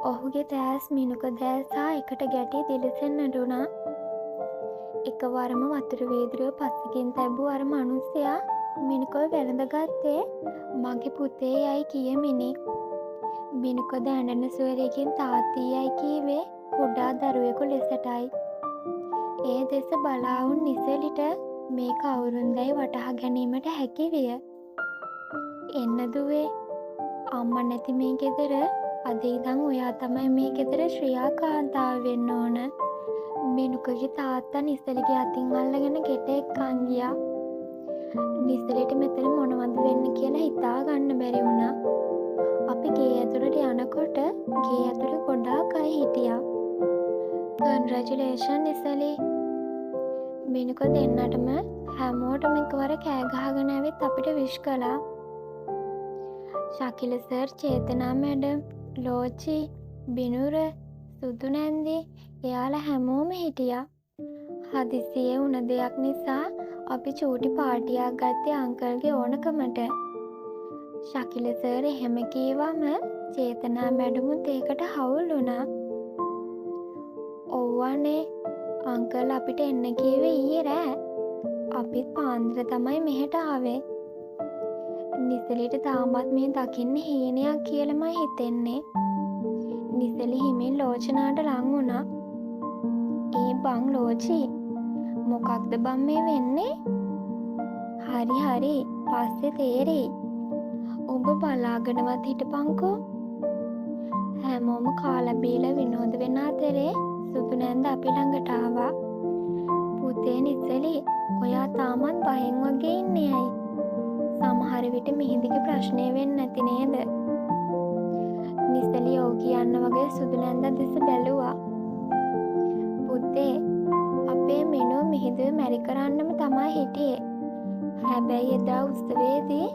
ඔහුගේ දෑස් මිනුක දෑසා එකට ගැටී දිලිසෙන්නට වුණා. එකවරම වතුර වීදුරුව පස්සකින් තැබූ අර මනුස්සයා මිනුකව වැළඳගත්තේ මගේ පුතේ යයි කියමිනි. මිනුක දැඬෙන ස්වරයකින් තාත්තා යයි කීවේ කුඩා දරුවෙකු ලෙසටයි. ඒ දෙස බලා වුන් නිසැලිට මේ කවුරුන්දැයි වටහා ගැනීමට හැකි විය. එන්න දුවේ, අම්මා නැති මේ ගෙදර අද ඉඳන් ඔයා තමයි මේ ගෙදර ශ්‍රියා කාන්තාව වෙන්න ඕන. මිනුකගේ තාත්තා නිසැලිගේ අතින් අල්ලගෙන ගෙට එක්කන් ගියා. නිසැලිට මෙතන මොනවද වෙන්න කියලා හිතා ගන්න බැරි වුණා. අපි ගේ ඇතුළට යනකොට ගේ ඇතුළේ ගොඩාක් අය හිටියා. කන්ග්‍රැචුලේෂන් නිසැලි. මිනුක දෙන්නටම හැමෝටම එකවර කෑ ගහගෙන ඇවිත් අපිට විශ් කළා. ශකිල සර්, චේතනා මැඩම්, ලෝචි, බිනුර, සුදු නැන්දි එයාලා හැමෝම හිටියා. හදිසියේ වුණ දෙයක් නිසා අපි චූටි පාටියක් ගත්තේ අංකල්ගේ ඕනකමට. ශකිල සර් එහෙම කීවම චේතනා මැඩමුත් ඒකට හවුල් වුණා. ඔව්වනේ, අංකල් අපිට එන්න කීවේ ඊයේ රෑ. අපිත් පාන්දර තමයි මෙහෙට ආවේ. නිසැලිට තාමත් මේ දකින්න හීනයක් කියලාමයි හිතෙන්නේ. නිසැලි හිමින් ලෝචනාට ලං වුණා. ඒ බං ලෝචි, මොකක්ද බං මේ වෙන්නේ? හරි හරි, පස්සේ තේරෙයි. ඔබ බලාගෙනවත් හිටපන්කෝ. හැමෝම කාලා බීලා විනෝද වෙන අතරේ සුදු නැන්ද අපි ළඟට ආවා. පුතේ නිසැලි, ඔයා තාමත් බයෙන් වගේ ඉන්නේ ඇයි? සමහර විට මිහිඳිගේ ප්‍රශ්නය වෙන්නේ නැති නේද? නිසැලි ඔව් කියන්න වගේ සුදු නැන්ද දෙස බැලුවා. පුතේ, අපේ මිනු මිහිඳුව මැරි කරන්නම තමයි හිටියේ. හැබැයි එදා උත්සවයේදී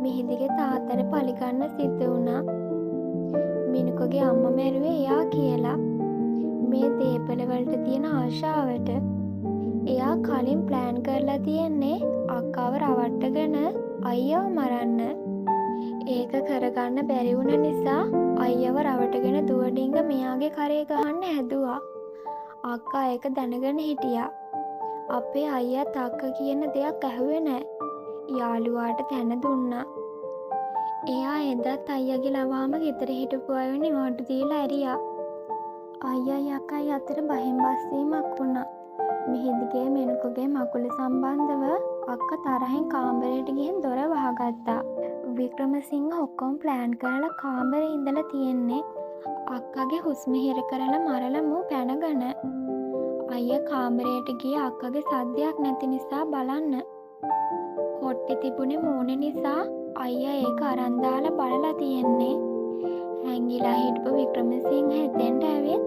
මිහිඳිගේ තාත්තට පලිගන්න සිද්ධ වුණා. මිනුකගේ අම්මා මැරුවේ එයා කියලා. මේ දේපල වලට තියෙන ආශාවට. එයා කලින් ප්ලෑන් කරලා තියෙන්නේ අක්කාව රවට්ටගෙන අයියව මරන්න. ඒක කරගන්න බැරි වුණ නිසා අයියව රවටගෙන දුවඩිංග මෙයාගේ කරේ ගහන්න හැදුවා. අක්කා ඒක දැනගෙන හිටියා. අපේ අයියාත් අක්කා කියන දෙයක් ඇහුවේ නැහැ. යාළුවාට තැන දුන්නා. එයා එදත් අයියාගේ ලවාම ගෙදර හිටපු අයව නිවාඩු දීලා ඇරියා. අයියයි අක්කයි අතර බහින් බස්සීමක් වුණා. මිහිඳිගේ මිනුකගේ මකුල සම්බන්ධව අක්කා තරහින් කාමරයට ගිහින් දොර වහගත්තා. වික්‍රමසිංහ ඔක්කොම ප්ලෑන් කරලා කාමරේ ඉඳලා තියෙන්නේ. අක්කාගේ හුස්ම හිර කරලා මරලා පැනගෙන. අයියා කාමරයට ගියේ අක්කාගේ සද්දයක් නැති නිසා බලන්න. කොට්ටි තිබුණේ මූණ නිසා අයියා ඒක අරන් දාලා බලලා තියෙන්නේ. හැංගිලා හිටපු වික්‍රමසිංහ එතෙන්ට ඇවිත්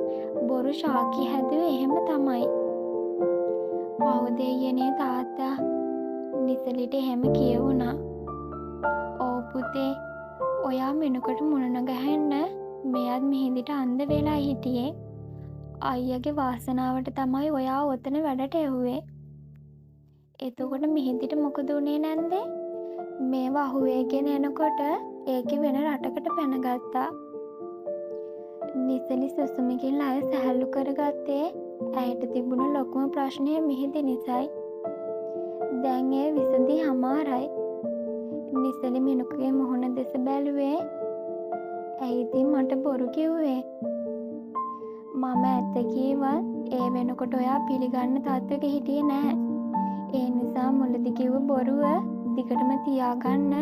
බොරු ශාකි හැදුවේ එහෙම තමයි. පවුදෙයනේ තාත්තා, නිසැලිට එහෙම කියවුණා. "ඔව් පුතේ, ඔයා මිනුකට මුණ ගහන්න මෙයත් මිහිඳිට අන්ධ වෙලා හිටියේ. අයියාගේ වාසනාවට තමයි ඔයා ඔතන වැඩට එව්වේ." එතකොට මිහිඳිට මොකද උනේ නැන්දේ? මේවා අහුවේගෙන එනකොට ඒකේ වෙන රටකට පැනගත්තා. නිසැලි සුසුමකින් අය සැහැල්ලු කරගත්තේ ඇයට තිබුණ ලොකුම ප්‍රශ්නය මිහිඳි නිසයි. දැන් ඒ විසඳී හමාරයි. නිසැලි මිනුකගේ මුහුණ දෙස බැලුවේ. "ඇයි ඉතින් මට බොරු කිව්වේ?" "මම ඇත්ත කීවත් ඒ වෙනකොට ඔයා පිළිගන්න තත්ත්වෙක හිටියේ නෑ. ඒ නිසා මුලදි කිව්ව බොරුව දිගටම තියාගන්න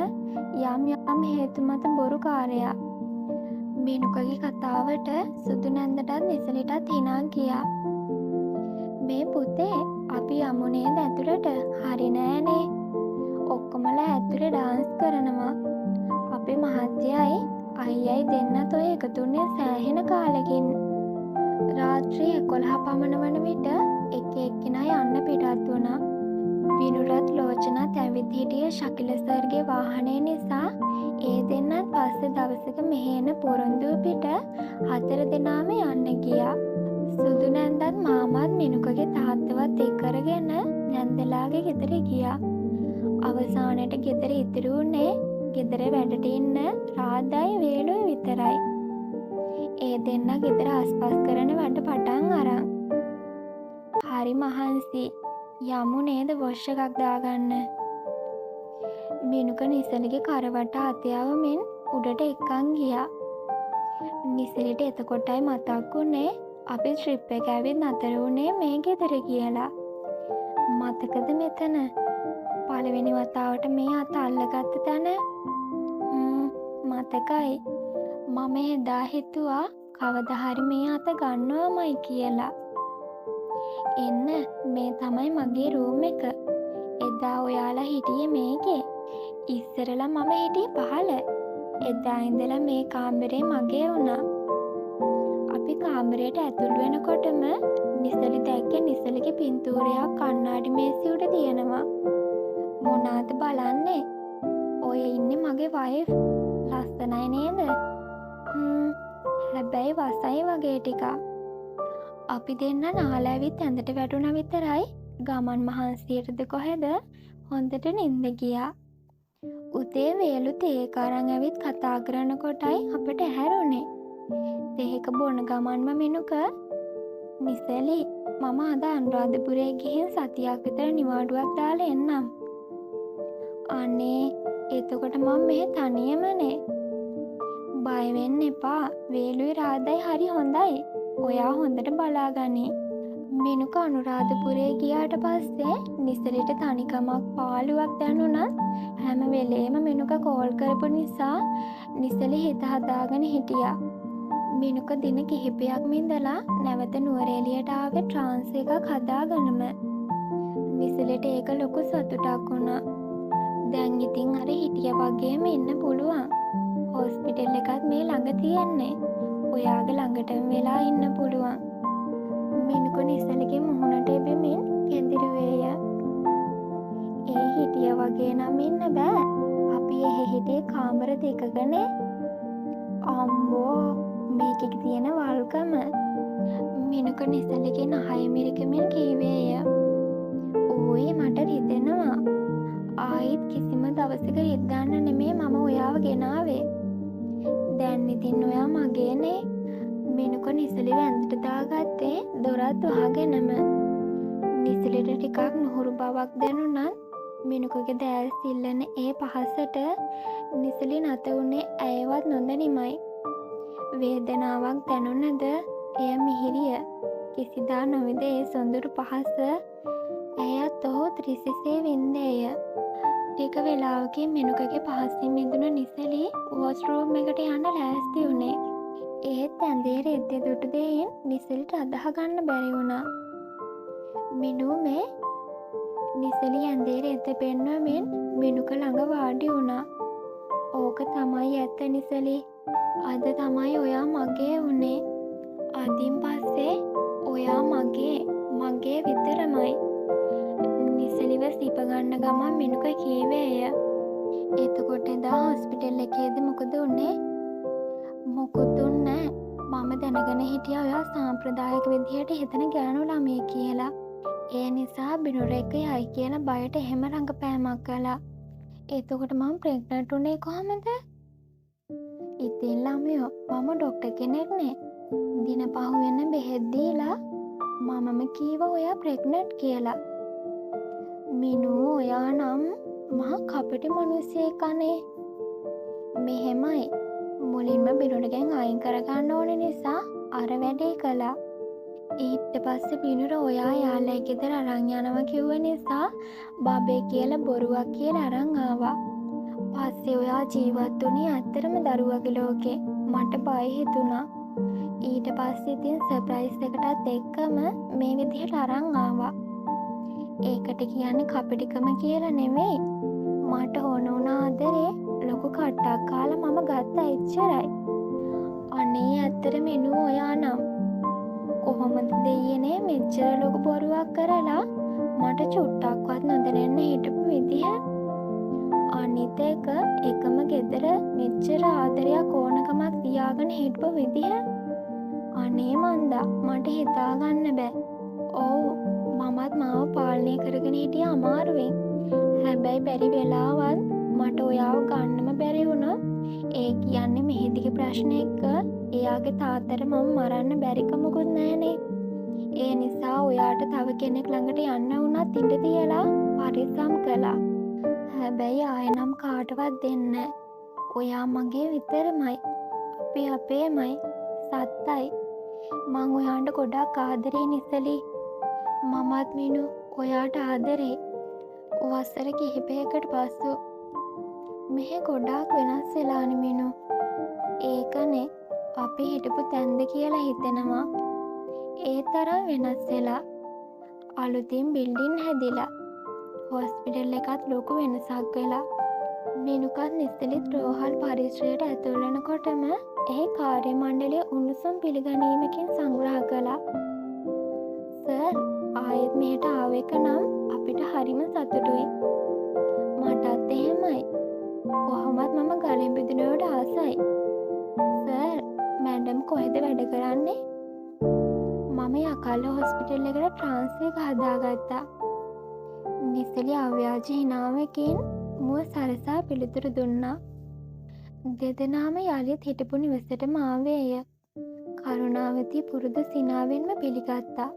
යම් හේතු මත බොරුකාරයා." මිනුකගේ කතාවට සුදු නැන්දටත් නිසැලිටත් හිනා ගියා. "මේ පුතේ, අපි යමු නේද ඇතුළට? හරි නෑනේ. ඔක්කොමලා ඇතුළේ ඩාන්ස් කරනවා. අපේ මහත්තයයි අයියයි දෙන්නත් ඔය එකතුනේ සෑහෙන කාලෙකින්." රාත්‍රී 11 පමණ වන විට එක්කෙනා යන්න පිටත් වුණා. බිනුරත් ලෝචනත් ඇවිත් හිටියේ ශකිල සර්ගේ වාහනය නිසා. ඒ දෙන්නත් පස්සේ දවසක මෙහෙන පොරොන්දුව පිට 4 දෙනාම යන්න ගියා. සුදු නැන්දත් මාමත් මිනුකගේ තාත්තවත් එක්කරගෙන නැන්දලාගේ ගෙදර ගියා. අවසානයට ගෙදර ඉතිරි වුණේ ගෙදර වැඩට ඉන්න රාදයි වේලුයි විතරයි. ඒ දෙන්න ගෙදර ආස්පස් කරන වැඩ පටන් අරන්. හරි මහන්සි. යමු නේද වොෂ් එකක් දාගන්න. මිනුක නිසලිගේ කරවට අතයවමින් උඩට එක්කන් ගියා. නිසලිට එතකොටයි මතක් වුණේ අපි ට්‍රිප් එක ඇවිත් නතර වුණේ මේ ගෙදර කියලා. මතකද මෙතන? පළවෙනි වතාවට මේ අත අල්ලගත්ත තැන? මතකයි. මම එදා හිතුවා කවදා හරි මේ අත ගන්නවමයි කියලා. එන්න මේ තමයි මගේ රූම් එක. එදා ඔයාලා හිටියේ මේකේ. ඉස්සරලා මම හිටියේ පහළ. එදා ඉඳලා මේ කාමරේ මගේ වුණා. අපි කාමරයට ඇතුල් වෙනකොටම නිසලි දැක්කේ නිසලිගේ පින්තූරයක් කණ්ණාඩි මේසෙ උඩ තියෙනවා. මොනාද බලන්නේ? ඔය ඉන්නේ මගේ වයිෆ්. ලස්සනයි නේද? හැබැයි වසයි වගේ ටිකක්. අපි දෙන්න නාලා ඇවිත් ඇඳට වැටුණා විතරයි. ගමන් මහන්සියටද කොහෙද? හොඳට නිින්ද ගියා. උදේ වේලු තේක අරන් ඇවිත් කතා කරනකොටයි අපට ඇහැරුණේ. තේක බොන ගමන්ම මිනුක නිසලි මම අද අනුරාධපුරේ ගිහින් සතියක් විතර නිවාඩුවක් දාලා එන්නම්. අනේ එතකොට මම මේ තනියමනේ. බය වෙන්න එපා. වේලුයි රාදයි හරි හොඳයි. ඔයා හොඳට බලාගනි. මිනුක අනුරාධපුරේ ගියාට පස්සේ නිසලිට තනිකමක් පාළුවක් දැනුණත් හැම වෙලේම මිනුක කෝල් කරපු නිසා නිසලි හිත හදාගෙන හිටියා. මිනුක දින කිහිපයක්ම ඉඳලා නැවත නුවරඑළියට ආවේ ට්‍රාන්ස් එකක් හදාගන්නම. නිසලිට ඒක ලොකු සතුටක් වුණා. දැන් ඉතින් අර හිටිය වගේම ඉන්න පුළුවන්. හොස්පිටල් එකත් මේ ළඟ තියෙන්නේ. ඔයාගේ ළඟටම වෙලා ඉන්න පුළුවන්. මිනුක නිසලිගේ මුහුණට එබෙමින් කැඳිරුවේය. ඒ හිටිය වගේ නම් ඉන්න බෑ. අපි එහෙ හිටියේ කාමර දෙකකනේ. අම්බෝ මේකේ තියෙන වල්කම. මිනුක නිසලිගේ නහය මිරිකමින් කීවේය. ඕයි මට රිදෙනවා. ආයිත් කිසිම දවසක රිද්දන්න නෙමේ මම ඔයාව ගෙනාවේ. දැන් ඉතින් ඔයා මගේනේ. මිනුක නිසලි වැන්දට දාගත්තේ දොරත් වහගෙනම. නිසලිට ටිකක් නුහුරු බවක් දැනුණත් මිනුකගේ දෑල් සිල්ලන ඒ පහසට නිසලි නැත වුණේ ඇයවත් නොදැනිමයි. වේදනාවක් දැනුණද එය මිහිරිය. කිසිදා නොවිද ඒ සොඳුරු පහස ඇයත් ඔහුත් රිසිසේ වින්දේය. ටික වෙලාවකින් මිනුකගේ පහසින් මිදුණු නිසලි වොෂ්රූම් එකට යන්න ලෑස්ති වුණේ. ඒත් ඇඳේ රෙද්දේ දුටු දෙයින් නිසලිට අදහගන්න බැරි වුණා. මිනුමේ නිසලි ඇඳේ රෙද්ද පෙන්වමින් මිනුක ළඟ වාඩි වුණා. ඕක තමයි ඇත්ත නිසලි. අද තමයි ඔයා මගේ වුණේ. අදින් පස්සේ ඔයා මගේ විතරමයි. නිසලිව සිප ගන්න ගමන් මිනුක කීවේය. එතකොට එදා හොස්පිටල් එකේදී මොකද වුනේ? මොකුත් උන්නේ මම දැනගෙන හිටියා ඔයා සාම්ප්‍රදායික විදිහට හිතන ගෑනු ළමයි කියලා. ඒ නිසා බිනුර එක යයි කියලා බයට එහෙම රඟපෑමක් කළා. එතකොට මම ප්‍රෙග්නන්ට් උනේ කොහමද? ඉතින් ළමයෝ මම ඩොක්ටර් කෙනෙක් නේ. දින පහ වෙන බෙහෙත් දීලා මමම කීවා ඔයා ප්‍රෙග්නන්ට් කියලා. මිනු ඔයා නම් මහා කපටි මිනිහෙක් අනේ. මෙහෙමයි මුලින්ම බිනුරගෙන් අයින් කරගන්න ඕන නිසා අර වැඩේ කළා. ඊට පස්සේ බිනුර ඔයා යාළුවා ගෙදර අරන් යනවා කිව්ව නිසා බබේ කියලා බොරුවක් කියලා අරන් ආවා. පස්සේ ඔයා ජීවත් වුණේ ඇත්තටම දරුවගේ ලෝකේ. මට බය හිතුණා. ඊට පස්සේ ඉතින් සර්ප්‍රයිස් එකටත් එක්කම මේ විදිහට අරන් ආවා. ඒකට කියන්නේ කපටිකම කියලා නෙමෙයි. මට ඕන වුණ ආදරේ ලොකු කට්ටක් කාලා මම ගත්තා එච්චරයි. අනේ ඇත්තට මෙනු ඔයා නම් කොහොමද දෙයියනේ මෙච්චර ලොකු බොරුවක් කරලා මට චුට්ටක්වත් නොදැනෙන්න හිටපු විදිහ. අනිත් එක එකම ගෙදර මෙච්චර ආදරයක් ඕනකමක් තියාගෙන හිටපු විදිහ. අනේ මන්දා මට හිතා ගන්න බෑ. ඔව් මමත් මාව පාලනය කරගෙන හිටිය අමාරුවෙන්. හැබැයි බැරි වෙලාවත් මට ඔයාව ගන්නම බැරි වුණොත් ඒ කියන්නේ මෙහෙදිගේ ප්‍රශ්න ප්‍රශ්න එක්ක එයාගේ තාත්තට මම මරන්න බැරිකමකුත් නෑනේ. ඒ නිසා ඔයාට තව කෙනෙක් ළඟට යන්න වුණත් ඉඩ තියලා පරිස්සම් කළා. හැබැයි ආයෙනම් කාටවත් දෙන්නේ නෑ. ඔයා මගේ විතරමයි. අපි අපේමයි. සත්තයි. මං ඔයාට ගොඩක් ආදරේ නිසලි. මමත් මිනු ඔයාට ආදරේ. වසර කිහිපයකට පසු මෙහෙ ගොඩාක් වෙනස් වෙලානේ මිනු. ඒකනේ අපි හිටපු තැන්ද කියලා හිතෙනවා. ඒ තරම් වෙනස් වෙලා. අලුතින් බිල්ඩින් හැදිලා. හොස්පිටල් එකත් ලොකු වෙනසක් වෙලා. මිනුකත් නිස්සලිත් රෝහල් පරිශ්‍රයට ඇතුල් වෙනකොටම එහි කාර්ය මණ්ඩලය උණුසුම් පිළිගැනීමකින් සංග්‍රහ කළා. සර් ආයෙත් මෙහෙට ආව එක නම් අපිට හරිම සතුටුයි. මටත් එහෙමයි. කොහොමත් මම ගලින් බිඳුනවට ආසයි. සර් මැඩම් කොහෙද වැඩ කරන්නේ? මම යකල්ල හොස්පිටල් එකට ට්‍රාන්ස්ෆර් එක හදාගත්තා. නිසලි අව්‍යාජ හිනාවකින් මුව සරසා පිළිතුරු දුන්නා. දෙදෙනාම යළිත් හිටපු නිවසටම ආවේය. කරුණාවති පුරුදු සිනාවෙන්ම පිළිගත්තා.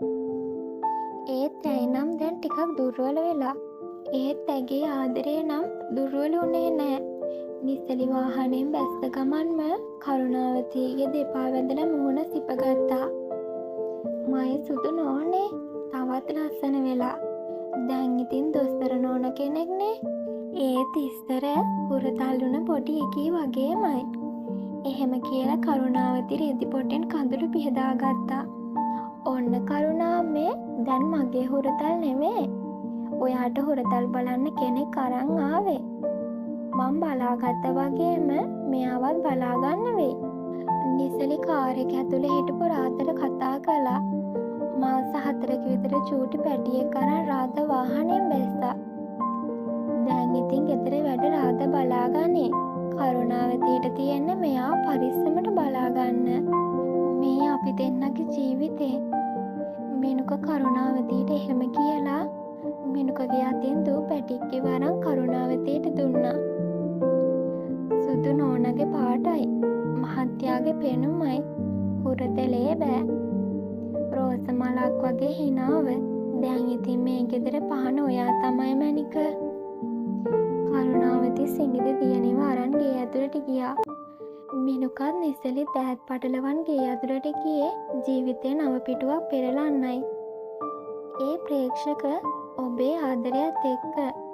ඒත් ඇයි නම් දැන් ටිකක් දුර්වල වෙලා. ඒත් ඇගේ ආදරේ නම් දුර්වල වුණේ නෑ. නිසලි වාහනයෙන් බැස්ස ගමන්ම කරුණාවතිගේ දෙපා වැදලා මුහුණ සිපගත්තා. මයි සුදු නෝනේ තවත් ලස්සන වෙලා. දැන් ඉතින් දොස්තර නෝන කෙනෙක්නේ. ඒත් ඉස්තර හුරතල්ලුන පොඩි එකී වගේමයි. එහෙම කියලා කරුණාවති රෙදි පොටෙන් කඳුළු පිහදාගත්තා. ඔන්න කරුණාමේ දැන් මගේ හුරතල් නෙවේ. ඔයාට හුරතල් බලන්න කෙනෙක් අරන් ආවේ. මං බලාගත්ත වගේම මෙයාවත් බලාගන්න වෙයි. නිසලි කාර් එක ඇතුලේ හිටපු රාතට කතා කළා. මාස 4ක විතර චූටි පැටියෙක් අරන් රාත වාහනයෙන් බැස්සා. දැන් ඉතින් ගෙදර වැඩ රාත බලාගන්නේ. කරුණාවතියට තියෙන්නේ මෙයා පරිස්සමට බලාගන්න. මේ අපි දෙන්නගේ ජීවිතේ. මිනුක කරුණාවතියට එහෙම කියලා මිනුකගේ අතින් දූ පැටික්කේ වරන් කරුණාවතියට දුන්නා. සුදු නෝනගේ පාටයි මහත්යාගේ පෙනුමයි හුරතලේ බෑ. රෝස මලක් වගේ හිනාව. දැන් ඉතින් මේ ගෙදර පහන ඔයා තමයි මැනික. කරුණාවති සිඟිද දියණිව අරන් ගේ ඇතුළට ගියා. මිනුකත් නිසලි දෑත් පටලවන් ගේ ඇතුළට ගියේ ජීවිතේ නව පිටුවක් පෙරලන්නයි. ඒ ප්‍රේක්ෂක ඔබේ ආදරයත් එක්ක